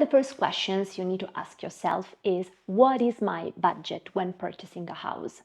the first questions you need to ask yourself is, what is my budget when purchasing a house?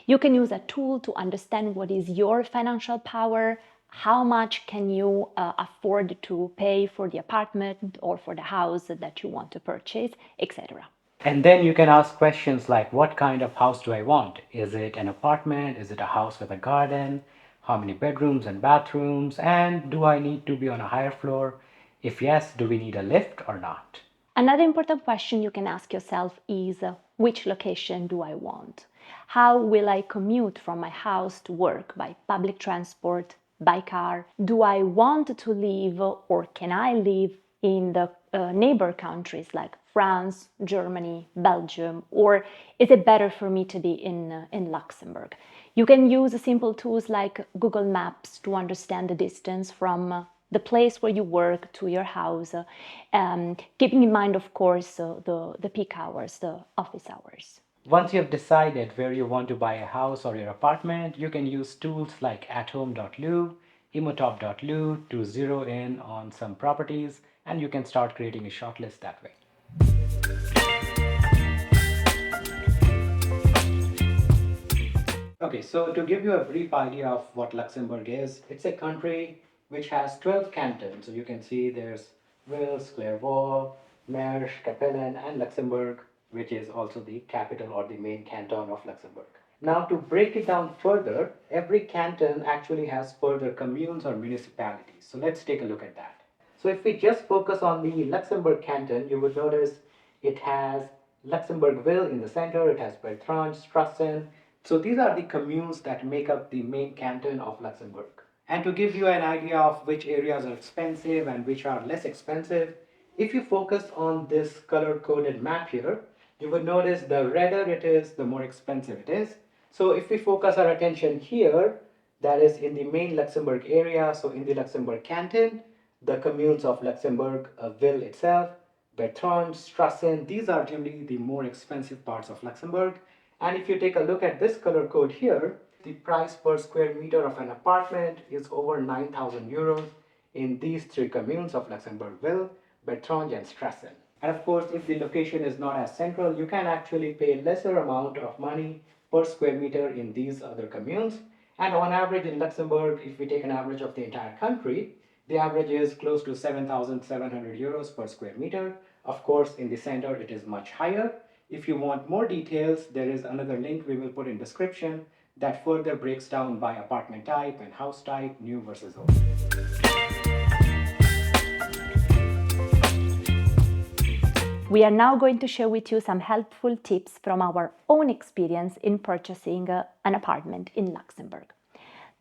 You can use a tool to understand what is your financial power, how much can you afford to pay for the apartment or for the house that you want to purchase, etc. And then you can ask questions like, what kind of house do I want? Is it an apartment? Is it a house with a garden? How many bedrooms and bathrooms? And do I need to be on a higher floor? If yes, do we need a lift or not? Another important question you can ask yourself is, which location do I want? How will I commute from my house to work? By public transport, by car? Do I want to live or can I live in the neighbor countries like France, Germany, Belgium, or is it better for me to be in Luxembourg? You can use simple tools like Google Maps to understand the distance from the place where you work to your house, keeping in mind, of course, the peak hours, the office hours. Once you have decided where you want to buy a house or your apartment, you can use tools like athome.lu, imotop.lu to zero in on some properties, and you can start creating a shortlist that way. Okay, so to give you a brief idea of what Luxembourg is, it's a country which has 12 cantons. So you can see there's Wils, Clairvaux, Mersch, Capellen, and Luxembourg, which is also the capital or the main canton of Luxembourg. Now, to break it down further, every canton actually has further communes or municipalities. So let's take a look at that. So if we just focus on the Luxembourg canton, you would notice it has Luxembourgville in the center, it has Bertrange, Strassen. So these are the communes that make up the main canton of Luxembourg. And to give you an idea of which areas are expensive and which are less expensive, if you focus on this color-coded map here, you would notice the redder it is, the more expensive it is. So if we focus our attention here, that is in the main Luxembourg area, so in the Luxembourg canton, the communes of Luxembourg, Ville itself, Bertrange, Strassen, these are generally the more expensive parts of Luxembourg. And if you take a look at this color code here, the price per square meter of an apartment is over 9,000 euros in these three communes of Luxembourgville, Bertrange and Strassen. And of course, if the location is not as central, you can actually pay lesser amount of money per square meter in these other communes. And on average in Luxembourg, if we take an average of the entire country, the average is close to 7,700 euros per square meter. Of course, in the center, it is much higher. If you want more details, there is another link we will put in description that further breaks down by apartment type and house type, new versus old. We are now going to share with you some helpful tips from our own experience in purchasing an apartment in Luxembourg.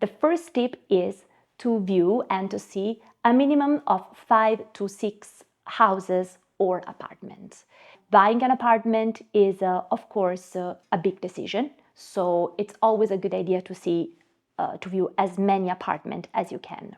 The first tip is to view and to see a minimum of 5 to 6 houses or apartments. Buying an apartment is, of course, a big decision, so it's always a good idea to view as many apartments as you can.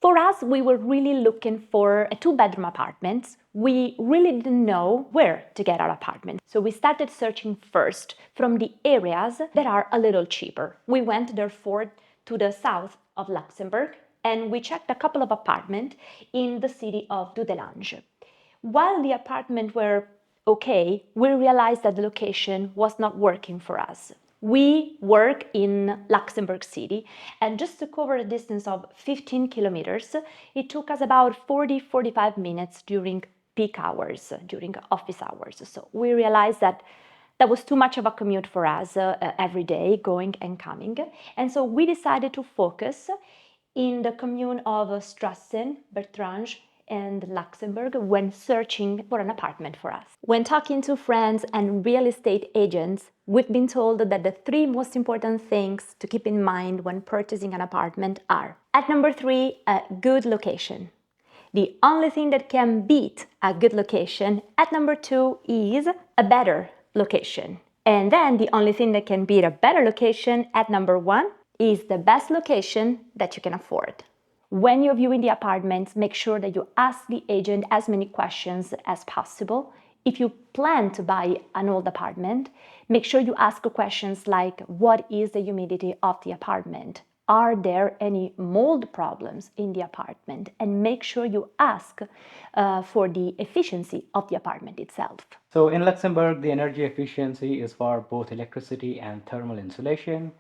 For us, we were really looking for a 2-bedroom apartment. We really didn't know where to get our apartment. So we started searching first from the areas that are a little cheaper. We went therefore to the south of Luxembourg and we checked a couple of apartments in the city of Dudelange. While the apartments were okay, we realized that the location was not working for us. We work in Luxembourg City, and just to cover a distance of 15 kilometers, it took us about 40-45 minutes during peak hours, during office hours. So we realized that that was too much of a commute for us every day, going and coming. And so we decided to focus in the commune of Strassen, Bertrange, and Luxembourg when searching for an apartment for us. When talking to friends and real estate agents, we've been told that the 3 most important things to keep in mind when purchasing an apartment are: at number 3, a good location. The only thing that can beat a good location at number 2 is a better location. And then the only thing that can beat a better location at number 1 is the best location that you can afford. When you're viewing the apartments, make sure that you ask the agent as many questions as possible. If you plan to buy an old apartment, make sure you ask questions like, what is the humidity of the apartment? are there any mold problems in the apartment, and make sure you ask for the efficiency of the apartment itself. So in Luxembourg, the energy efficiency is for both electricity and thermal insulation.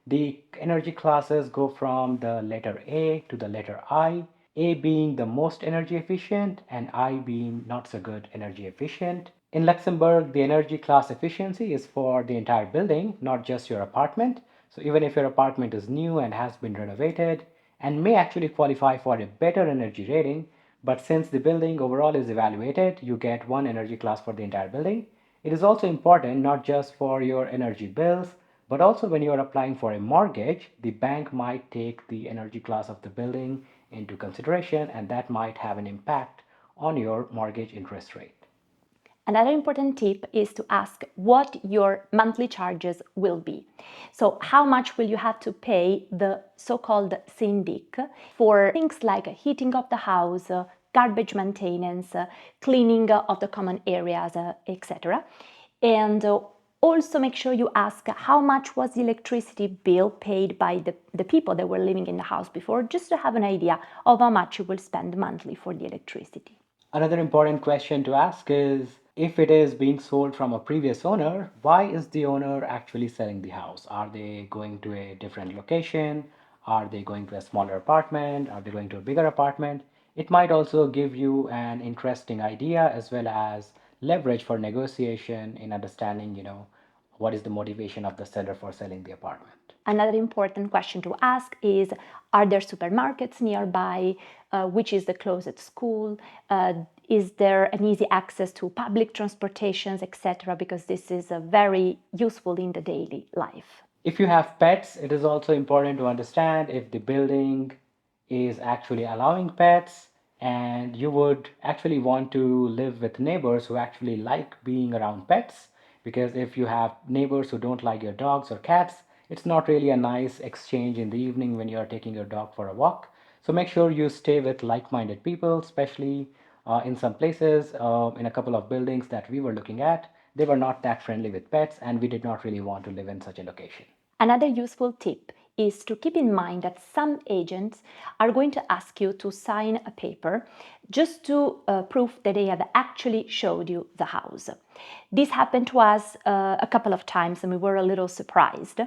The energy classes go from the letter A to the letter I, A being the most energy efficient and I being not so good energy efficient. In Luxembourg, the energy class efficiency is for the entire building, not just your apartment. So even if your apartment is new and has been renovated and may actually qualify for a better energy rating, but since the building overall is evaluated, you get one energy class for the entire building. It is also important not just for your energy bills, but also when you are applying for a mortgage, the bank might take the energy class of the building into consideration, and that might have an impact on your mortgage interest rate. Another important tip is to ask what your monthly charges will be. So how much will you have to pay the so-called syndic for things like heating of the house, garbage maintenance, cleaning of the common areas, etc. And also make sure you ask how much was the electricity bill paid by the people that were living in the house before, just to have an idea of how much you will spend monthly for the electricity. Another important question to ask is, if it is being sold from a previous owner, why is the owner actually selling the house? Are they going to a different location? Are they going to a smaller apartment? Are they going to a bigger apartment? It might also give you an interesting idea as well as leverage for negotiation in understanding, what is the motivation of the seller for selling the apartment. Another important question to ask is, are there supermarkets nearby? Which is the closest school? Is there an easy access to public transportations, etc.? Because this is very useful in the daily life. If you have pets, it is also important to understand if the building is actually allowing pets and you would actually want to live with neighbors who actually like being around pets. Because if you have neighbors who don't like your dogs or cats, it's not really a nice exchange in the evening when you're taking your dog for a walk. So make sure you stay with like-minded people, especially in some places, in a couple of buildings that we were looking at, they were not that friendly with pets, and we did not really want to live in such a location. Another useful tip is to keep in mind that some agents are going to ask you to sign a paper just to prove that they have actually showed you the house. This happened to us a couple of times and we were a little surprised.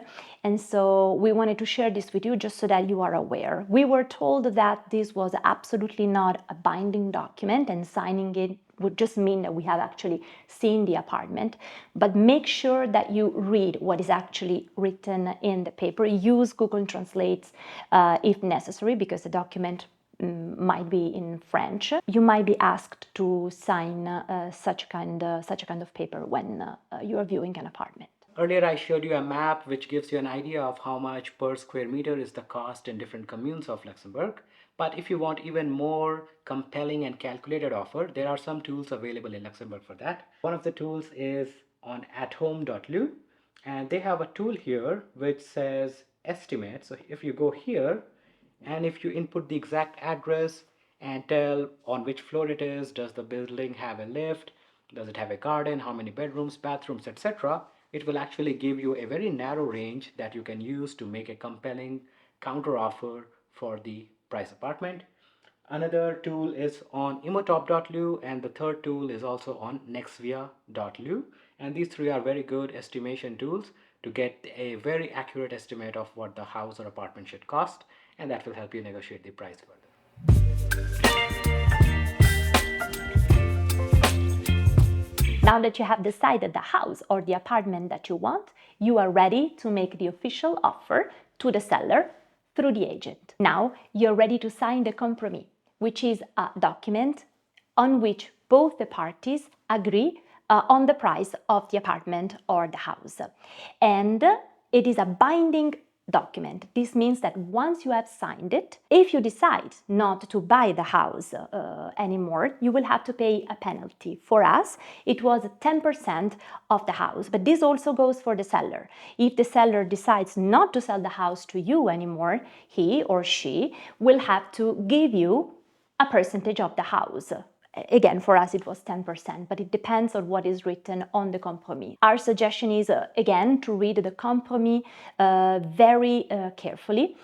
And so we wanted to share this with you just so that you are aware. We were told that this was absolutely not a binding document and signing it would just mean that we have actually seen the apartment, but make sure that you read what is actually written in the paper. Use Google Translate if necessary, because the document might be in French. You might be asked to sign such a kind of paper when you are viewing an apartment. Earlier, I showed you a map which gives you an idea of how much per square meter is the cost in different communes of Luxembourg. But if you want even more compelling and calculated offer, there are some tools available in Luxembourg for that. One of the tools is on athome.lu, and they have a tool here which says estimate. So if you go here and if you input the exact address and tell on which floor it is, does the building have a lift, does it have a garden, how many bedrooms, bathrooms, etc., it will actually give you a very narrow range that you can use to make a compelling counter offer for the price apartment. Another tool is on imotop.lu, and the third tool is also on nextvia.lu, and these three are very good estimation tools to get a very accurate estimate of what the house or apartment should cost, and that will help you negotiate the price further. Now that you have decided the house or the apartment that you want, you are ready to make the official offer to the seller through the agent. Now you're ready to sign the compromise, which is a document on which both the parties agree on the price of the apartment or the house. And it is a binding document. This means that once you have signed it, if you decide not to buy the house anymore, you will have to pay a penalty. For us, it was 10% of the house, but this also goes for the seller. If the seller decides not to sell the house to you anymore, he or she will have to give you a percentage of the house. Again, for us it was 10%, but it depends on what is written on the compromise. Our suggestion is, again, to read the compromise very carefully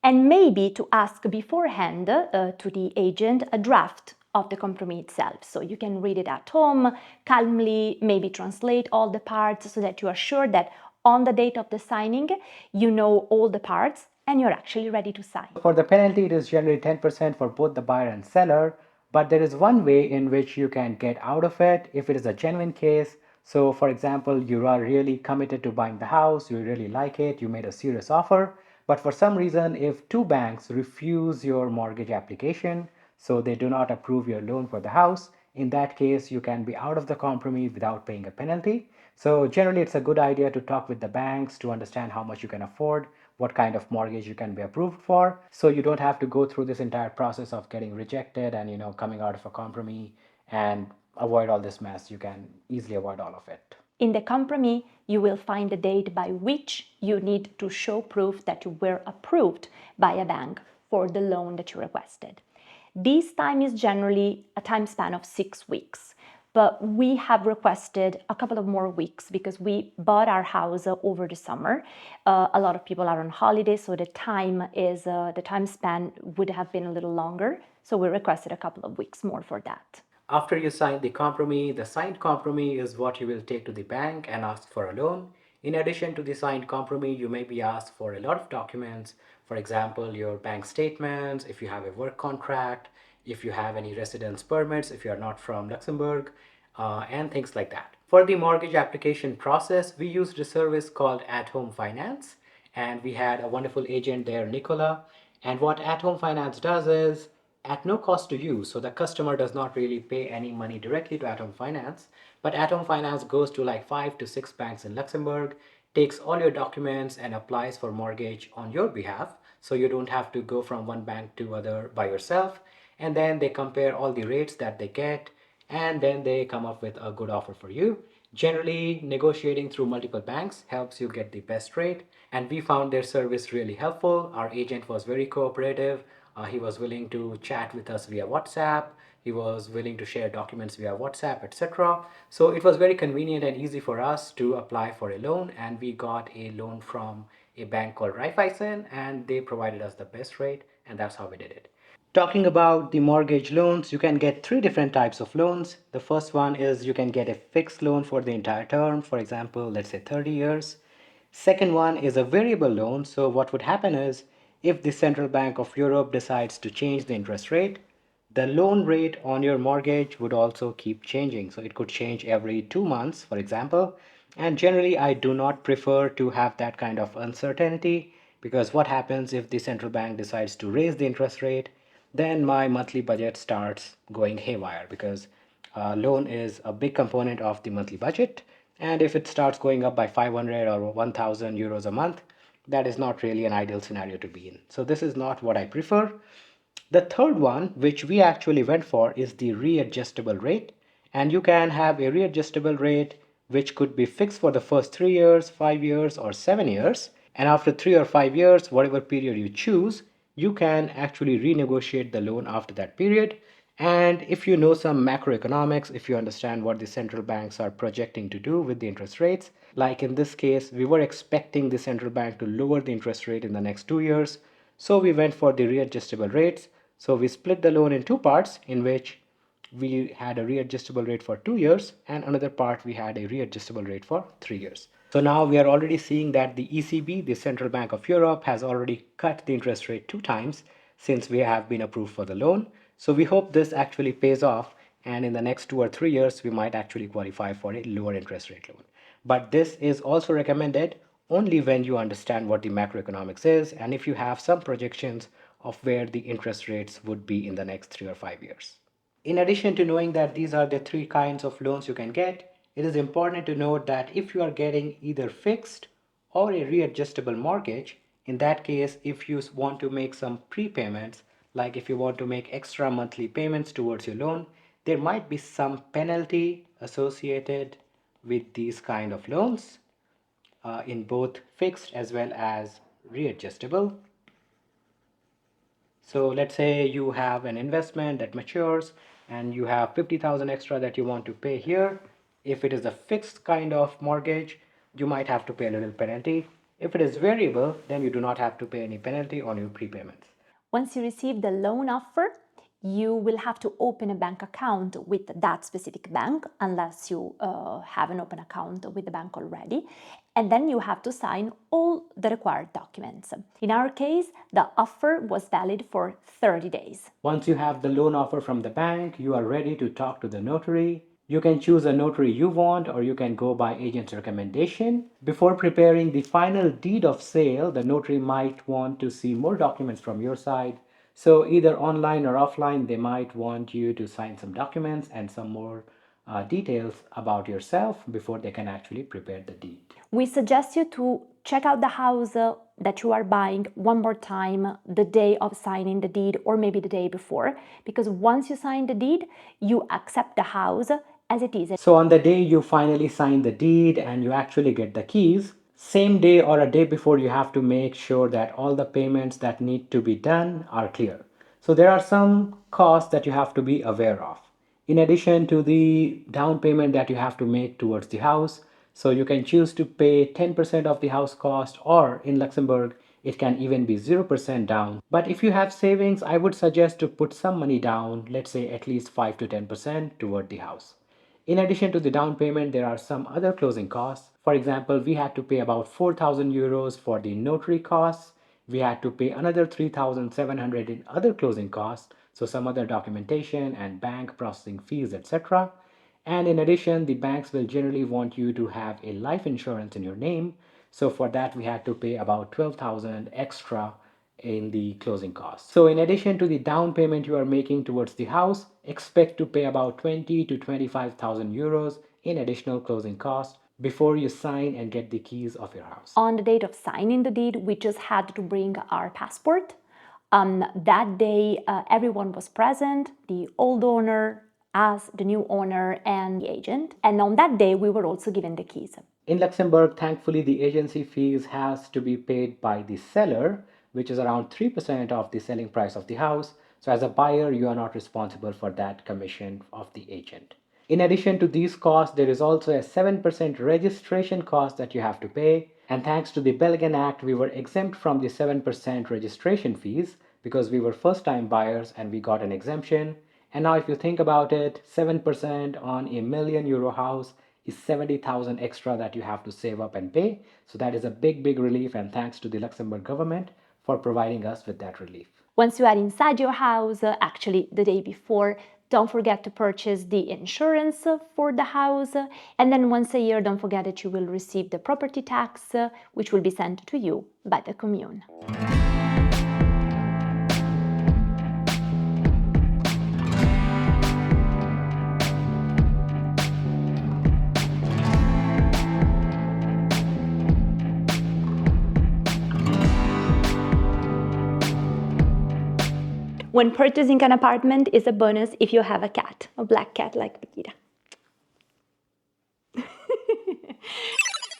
and maybe to ask beforehand to the agent a draft of the compromise itself. So you can read it at home, calmly, maybe translate all the parts so that you are sure that on the date of the signing, you know all the parts and you're actually ready to sign. For the penalty, it is generally 10% for both the buyer and seller, but there is one way in which you can get out of it if it is a genuine case. So, for example, you are really committed to buying the house, you really like it, you made a serious offer, but for some reason, if two banks refuse your mortgage application, so they do not approve your loan for the house, in that case, you can be out of the compromise without paying a penalty. So generally, it's a good idea to talk with the banks to understand how much you can afford, what kind of mortgage you can be approved for, so you don't have to go through this entire process of getting rejected and coming out of a compromise and avoid all this mess. You can easily avoid all of it. In the compromise, you will find the date by which you need to show proof that you were approved by a bank for the loan that you requested. This time is generally a time span of 6 weeks, but we have requested a couple of more weeks because we bought our house over the summer. A lot of people are on holiday, so the time span would have been a little longer. So we requested a couple of weeks more for that. After you sign the signed compromise is what you will take to the bank and ask for a loan. In addition to the signed compromise, you may be asked for a lot of documents. For example, your bank statements, if you have a work contract, if you have any residence permits, if you are not from Luxembourg, and things like that. For the mortgage application process, we used a service called At Home Finance, and we had a wonderful agent there, Nicola. And what At Home Finance does is, at no cost to you, so the customer does not really pay any money directly to At Home Finance, but At Home Finance goes to like 5 to 6 banks in Luxembourg, takes all your documents and applies for mortgage on your behalf, so you don't have to go from one bank to other by yourself. And then they compare all the rates that they get, and then they come up with a good offer for you. Generally, negotiating through multiple banks helps you get the best rate, and we found their service really helpful. Our agent was very cooperative. He was willing to chat with us via WhatsApp. He was willing to share documents via WhatsApp, etc. So it was very convenient and easy for us to apply for a loan, and we got a loan from a bank called Raiffeisen, and they provided us the best rate, and that's how we did it. Talking about the mortgage loans, you can get three different types of loans. The first one is you can get a fixed loan for the entire term, for example, let's say 30 years. Second one is a variable loan. So what would happen is if the Central Bank of Europe decides to change the interest rate, the loan rate on your mortgage would also keep changing. So it could change every 2 months, for example. And generally, I do not prefer to have that kind of uncertainty, because what happens if the central bank decides to raise the interest rate? Then my monthly budget starts going haywire, because loan is a big component of the monthly budget. And if it starts going up by 500 or 1000 euros a month, that is not really an ideal scenario to be in. So this is not what I prefer. The third one, which we actually went for, is the readjustable rate. And you can have a readjustable rate which could be fixed for the first 3 years, 5 years, or 7 years. And after 3 or 5 years, whatever period you choose, you can actually renegotiate the loan after that period. And if you know some macroeconomics, if you understand what the central banks are projecting to do with the interest rates, like in this case, we were expecting the central bank to lower the interest rate in the next 2 years. So we went for the readjustable rates. So we split the loan in two parts, in which we had a readjustable rate for 2 years, and another part we had a readjustable rate for 3 years. So now we are already seeing that the ECB, the Central Bank of Europe, has already cut the interest rate 2 times since we have been approved for the loan. So we hope this actually pays off, and in the next 2 or 3 years, we might actually qualify for a lower interest rate loan. But this is also recommended only when you understand what the macroeconomics is, and if you have some projections of where the interest rates would be in the next 3 or 5 years. In addition to knowing that these are the three kinds of loans you can get, it is important to note that if you are getting either fixed or a readjustable mortgage, in that case, if you want to make some prepayments, like if you want to make extra monthly payments towards your loan, there might be some penalty associated with these kind of loans, in both fixed as well as readjustable. So let's say you have an investment that matures and you have 50,000 extra that you want to pay here. If it is a fixed kind of mortgage, you might have to pay a little penalty. If it is variable, then you do not have to pay any penalty on your prepayments. Once you receive the loan offer, you will have to open a bank account with that specific bank, unless you have an open account with the bank already. And then you have to sign all the required documents. In our case, the offer was valid for 30 days. Once you have the loan offer from the bank, you are ready to talk to the notary. You can choose a notary you want, or you can go by agent's recommendation. Before preparing the final deed of sale, the notary might want to see more documents from your side. So either online or offline, they might want you to sign some documents and some more details about yourself before they can actually prepare the deed. We suggest you to check out the house that you are buying one more time the day of signing the deed, or maybe the day before, because once you sign the deed, you accept the house as it is. So on the day you finally sign the deed and you actually get the keys, same day or a day before, you have to make sure that all the payments that need to be done are clear. So there are some costs that you have to be aware of. In addition to the down payment that you have to make towards the house, so you can choose to pay 10% of the house cost, or in Luxembourg, it can even be 0% down. But if you have savings, I would suggest to put some money down, let's say at least 5 to 10% toward the house. In addition to the down payment, there are some other closing costs. For example, we had to pay about 4,000 euros for the notary costs. We had to pay another 3,700 in other closing costs, so some other documentation and bank processing fees, etc. And in addition, the banks will generally want you to have a life insurance in your name. So for that, we had to pay about 12,000 extra in the closing costs. So in addition to the down payment you are making towards the house, expect to pay about 20 to 25,000 euros in additional closing costs before you sign and get the keys of your house. On the date of signing the deed, we just had to bring our passport. That day, everyone was present, the old owner, us, the new owner, and the agent. And on that day, we were also given the keys. In Luxembourg, thankfully, the agency fees has to be paid by the seller, which is around 3% of the selling price of the house. So as a buyer, you are not responsible for that commission of the agent. In addition to these costs, there is also a 7% registration cost that you have to pay. And thanks to the Belgian Act, we were exempt from the 7% registration fees because we were first-time buyers and we got an exemption. And now if you think about it, 7% on a €1,000,000 house is 70,000 extra that you have to save up and pay. So that is a big, big relief, and thanks to the Luxembourg government for providing us with that relief. Once you are inside your house, actually the day before, don't forget to purchase the insurance for the house. And then once a year, don't forget that you will receive the property tax, which will be sent to you by the commune. When purchasing an apartment is a bonus if you have a cat, a black cat like Bakira.